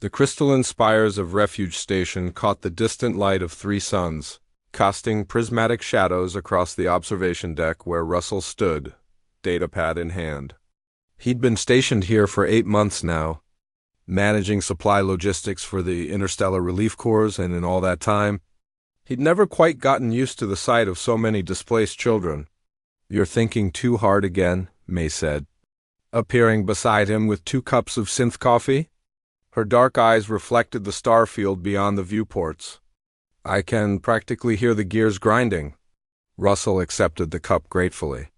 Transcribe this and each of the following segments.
The crystalline spires of Refuge Station caught the distant light of three suns, casting prismatic shadows across the observation deck where Russell stood, datapad in hand. He'd been stationed here for 8 months now, managing supply logistics for the Interstellar Relief Corps, and in all that time, he'd never quite gotten used to the sight of so many displaced children. "You're thinking too hard again," May said, appearing beside him with 2 cups of synth coffee. Her dark eyes reflected the star field beyond the viewports. "I can practically hear the gears grinding." Russell accepted the cup gratefully.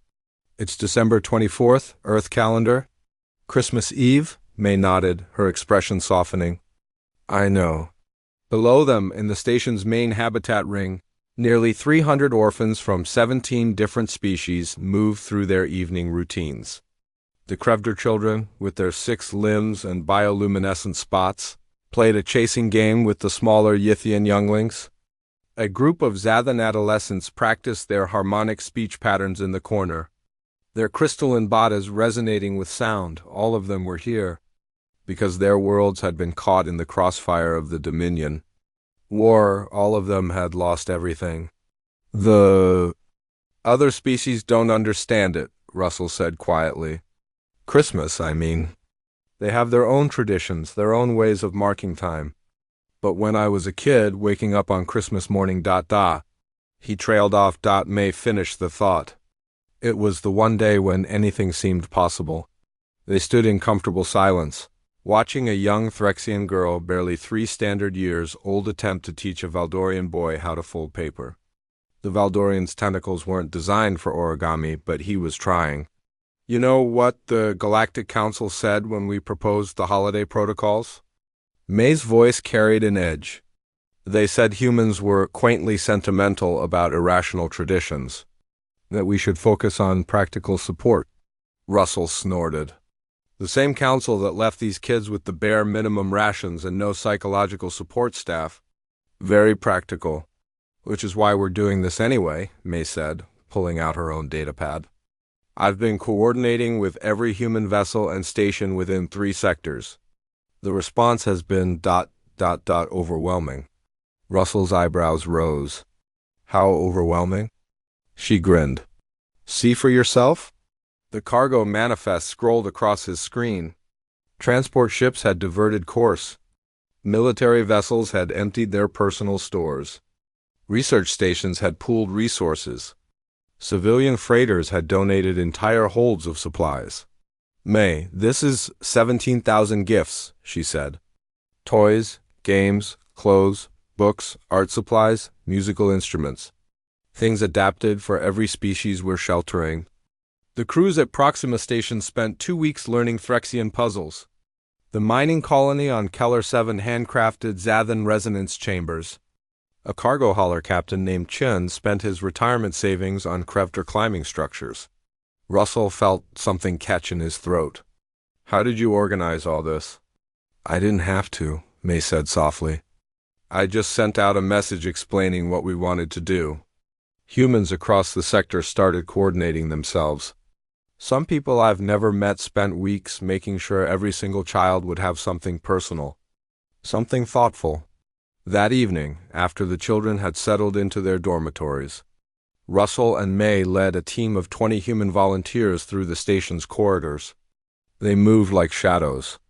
"It's December 24th, Earth calendar. Christmas Eve?" May nodded, her expression softening. "I know." Below them, in the station's main habitat ring, nearly 300 orphans from 17 different species moved through their evening routines. The Krevder children, with their 6 limbs and bioluminescent spots, played a chasing game with the smaller Yithian younglings. A group of Zathan adolescents practiced their harmonic speech patterns in the corner, their crystalline bodies resonating with sound. All of them were here, because their worlds had been caught in the crossfire of the Dominion. War, all of them had lost everything. "The other species don't understand it," Russell said quietly. "Christmas, I mean. They have their own traditions, their own ways of marking time. But when I was a kid, waking up on Christmas morning, He trailed off. May finished the thought. It was the one day when anything seemed possible. They stood in comfortable silence, watching a young Threxian girl, barely 3 standard years old, attempt to teach a Valdorian boy how to fold paper. The Valdorian's tentacles weren't designed for origami, but he was trying. "You know what the Galactic Council said when we proposed the holiday protocols?" May's voice carried an edge. "They said humans were quaintly sentimental about irrational traditions, that we should focus on practical support." Russell snorted. "The same council that left these kids with the bare minimum rations and no psychological support staff. Very practical. Which is why we're doing this anyway," May said, pulling out her own datapad. "I've been coordinating with every human vessel and station within 3 sectors. The response has been ... overwhelming." Russell's eyebrows rose. "How overwhelming?" She grinned. "See for yourself?" The cargo manifest scrolled across his screen. Transport ships had diverted course. Military vessels had emptied their personal stores. Research stations had pooled resources. Civilian freighters had donated entire holds of supplies. "May, this is 17,000 gifts," she said. "Toys, games, clothes, books, art supplies, musical instruments. Things adapted for every species we're sheltering." The crews at Proxima Station spent 2 weeks learning Threxian puzzles. The mining colony on Keller 7 handcrafted Zathan resonance chambers. A cargo hauler captain named Chun spent his retirement savings on Krevder climbing structures. Russell felt something catch in his throat. "How did you organize all this?" "I didn't have to," May said softly. "I just sent out a message explaining what we wanted to do." Humans across the sector started coordinating themselves. Some people I've never met spent weeks making sure every single child would have something personal, something thoughtful. That evening, after the children had settled into their dormitories, Russell and May led a team of 20 human volunteers through the station's corridors. They moved like shadows,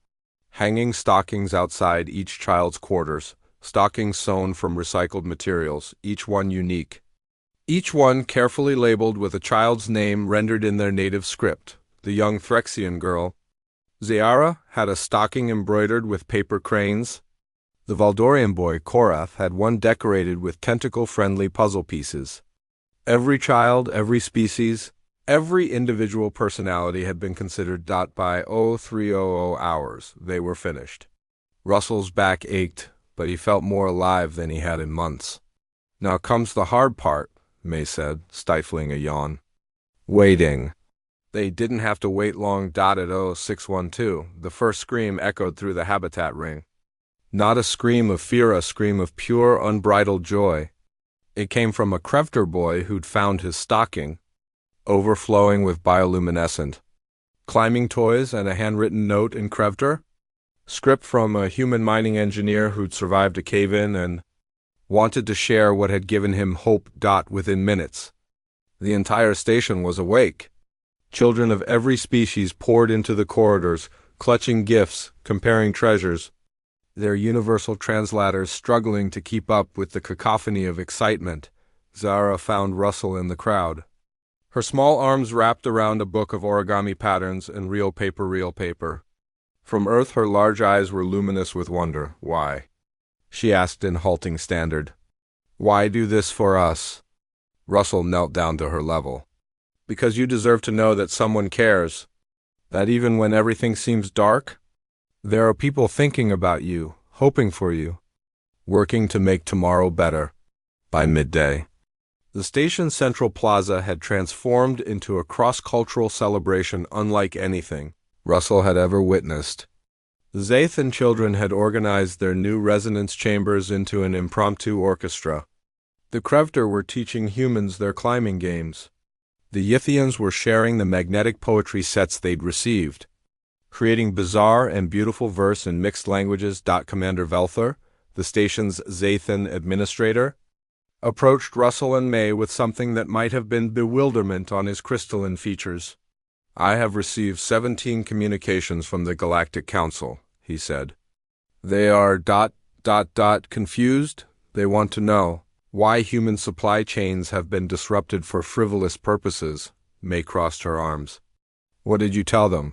hanging stockings outside each child's quarters, stockings sewn from recycled materials, each one unique. Each one carefully labeled with a child's name rendered in their native script. The young Threxian girl, Zeara, had a stocking embroidered with paper cranes. The Valdorian boy, Korath, had one decorated with tentacle-friendly puzzle pieces. Every child, every species, every individual personality had been considered. By 0300 hours, they were finished. Russell's back ached, but he felt more alive than he had in months. "Now comes the hard part," May said, stifling a yawn. "Waiting." They didn't have to wait long. At 0612, the first scream echoed through the habitat ring. Not a scream of fear, a scream of pure, unbridled joy. It came from a Krevder boy who'd found his stocking, overflowing with bioluminescent climbing toys and a handwritten note in Krevder. Script from a human mining engineer who'd survived a cave-in and wanted to share what had given him hope. Within minutes, the entire station was awake. Children of every species poured into the corridors, clutching gifts, comparing treasures, their universal translators struggling to keep up with the cacophony of excitement. Zara found Russell in the crowd, her small arms wrapped around a book of origami patterns and real paper. From Earth, her large eyes were luminous with wonder. "Why?" she asked in halting standard. "Why do this for us?" Russell knelt down to her level. "Because you deserve to know that someone cares. That even when everything seems dark, there are people thinking about you, hoping for you, working to make tomorrow better." By midday, the station's central plaza had transformed into a cross-cultural celebration unlike anything Russell had ever witnessed. The Zathan children had organized their new resonance chambers into an impromptu orchestra. The Krevter were teaching humans their climbing games. The Yithians were sharing the magnetic poetry sets they'd received, creating bizarre and beautiful verse in mixed languages. Commander Velther, the station's Zathan administrator, approached Russell and May with something that might have been bewilderment on his crystalline features. "I have received 17 communications from the Galactic Council," he said. "They are ... confused. They want to know why human supply chains have been disrupted for frivolous purposes." May crossed her arms. "What did you tell them?"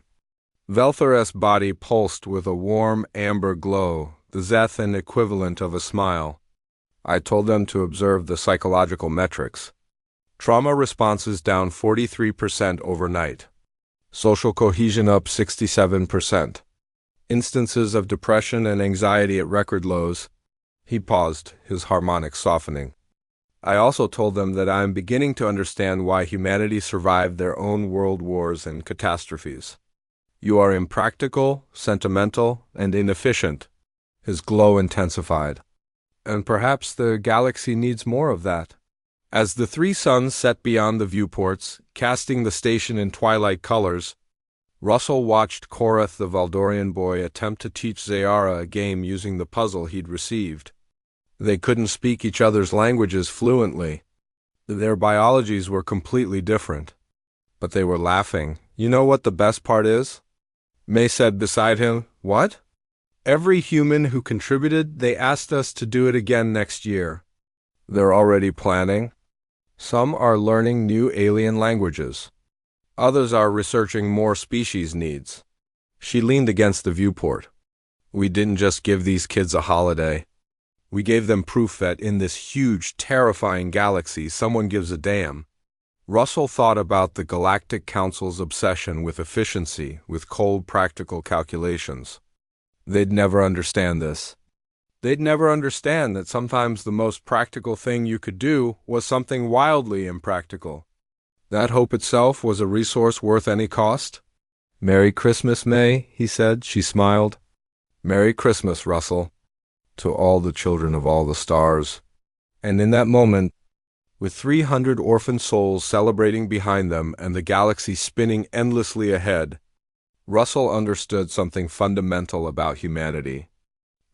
Velther's body pulsed with a warm amber glow, the Zathan equivalent of a smile. "I told them to observe the psychological metrics. Trauma responses down 43% overnight. Social cohesion up 67%. Instances of depression and anxiety at record lows." He paused, his harmonics softening. "I also told them that I am beginning to understand why humanity survived their own world wars and catastrophes. You are impractical, sentimental, and inefficient." His glow intensified. "And perhaps the galaxy needs more of that." As the three suns set beyond the viewports, casting the station in twilight colors, Russell watched Korath the Valdorian boy attempt to teach Zayara a game using the puzzle he'd received. They couldn't speak each other's languages fluently. Their biologies were completely different. But they were laughing. "You know what the best part is?" May said beside him. "What?" "Every human who contributed, they asked us to do it again next year. They're already planning. Some are learning new alien languages. Others are researching more species needs." She leaned against the viewport. "We didn't just give these kids a holiday. We gave them proof that in this huge, terrifying galaxy, someone gives a damn." Russell thought about the Galactic Council's obsession with efficiency, with cold, practical calculations. They'd never understand this. They'd never understand that sometimes the most practical thing you could do was something wildly impractical. That hope itself was a resource worth any cost. "Merry Christmas, May," he said. She smiled. "Merry Christmas, Russell, to all the children of all the stars." And in that moment, with 300 orphan souls celebrating behind them and the galaxy spinning endlessly ahead, Russell understood something fundamental about humanity.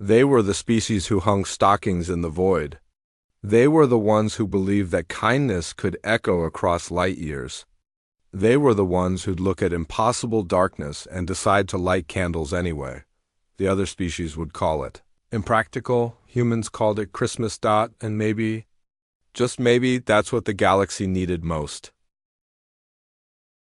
They were the species who hung stockings in the void. They were the ones who believed that kindness could echo across light years. They were the ones who'd look at impossible darkness and decide to light candles anyway. The other species would call it impractical, humans called it Christmas. And maybe, just maybe, that's what the galaxy needed most.